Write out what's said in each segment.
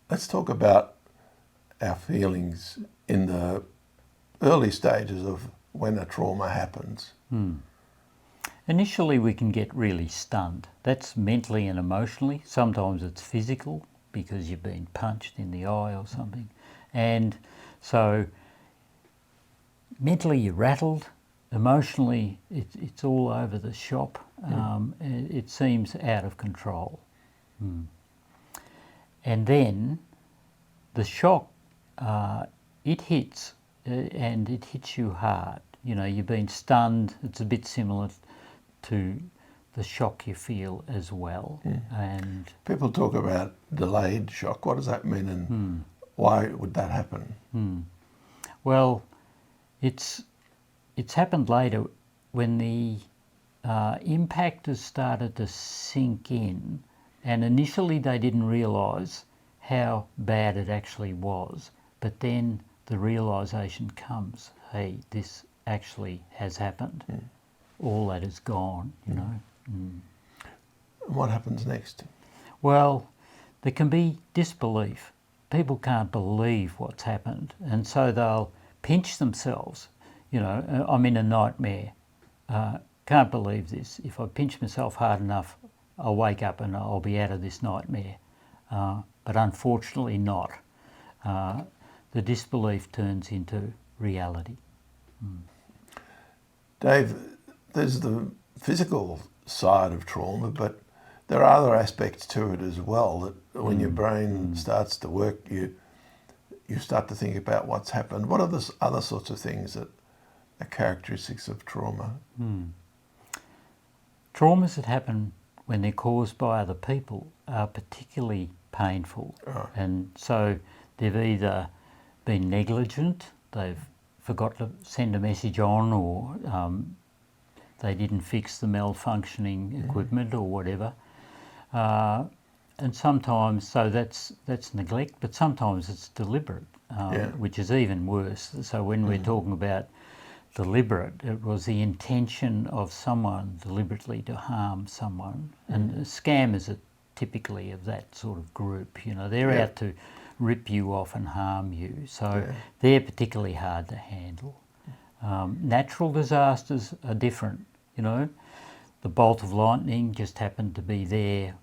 Let's talk about our feelings in the early stages of when a trauma happens. Initially we can get really stunned. That's mentally and emotionally. Sometimes it's physical because you've been punched in the eye or something. And so mentally you're rattled, emotionally it's all over the shop. It seems out of control. And then the shock, it hits and it hits you hard. You know, you've been stunned. It's a bit similar to the shock you feel as well. And People talk about delayed shock. What does that mean, and why would that happen? well, it's happened later when the impact has started to sink in, and initially they didn't realise how bad it actually was, but then the realisation comes, hey, this actually has happened. All that is gone, you know. And what happens next? Well, there can be disbelief. People can't believe what's happened, and so they'll pinch themselves. You know, I'm in a nightmare. Can't believe this. If I pinch myself hard enough, I'll wake up and I'll be out of this nightmare. But unfortunately not. The disbelief turns into reality. Dave, there's the physical side of trauma, but there are other aspects to it as well, that when your brain starts to work, you start to think about what's happened. What are the other sorts of things that are characteristics of trauma? Traumas that happen when they're caused by other people are particularly painful. And so they've either been negligent, they've forgot to send a message on, or they didn't fix the malfunctioning equipment or whatever. And sometimes, so that's neglect, but sometimes it's deliberate, which is even worse. So when we're talking about deliberate, it was the intention of someone deliberately to harm someone. And scammers are typically of that sort of group. You know, they're out to rip you off and harm you. So they're particularly hard to handle. Natural disasters are different, you know. The bolt of lightning just happened to be there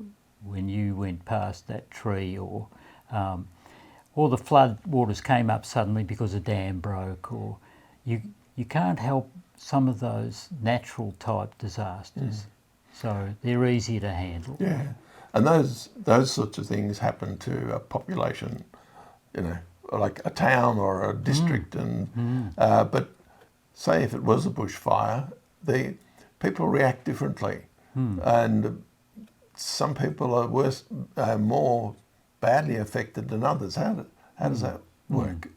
when you went past that tree, or the flood waters came up suddenly because a dam broke, or you can't help some of those natural type disasters. So they're easier to handle. Yeah, and those sorts of things happen to a population, you know, like a town or a district, and but say if it was a bushfire, the people react differently, and some people are more badly affected than others. How does that work?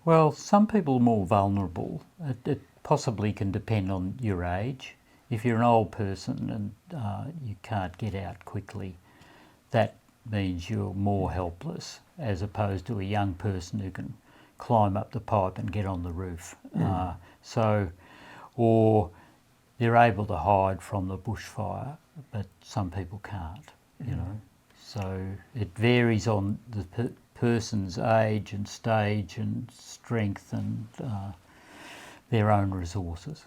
Well, some people are more vulnerable. It possibly can depend on your age. If you're an old person and you can't get out quickly, that means you're more helpless, as opposed to a young person who can climb up the pipe and get on the roof. Or they're able to hide from the bushfire, but some people can't, you know. So it varies on the person's age and stage and strength and their own resources.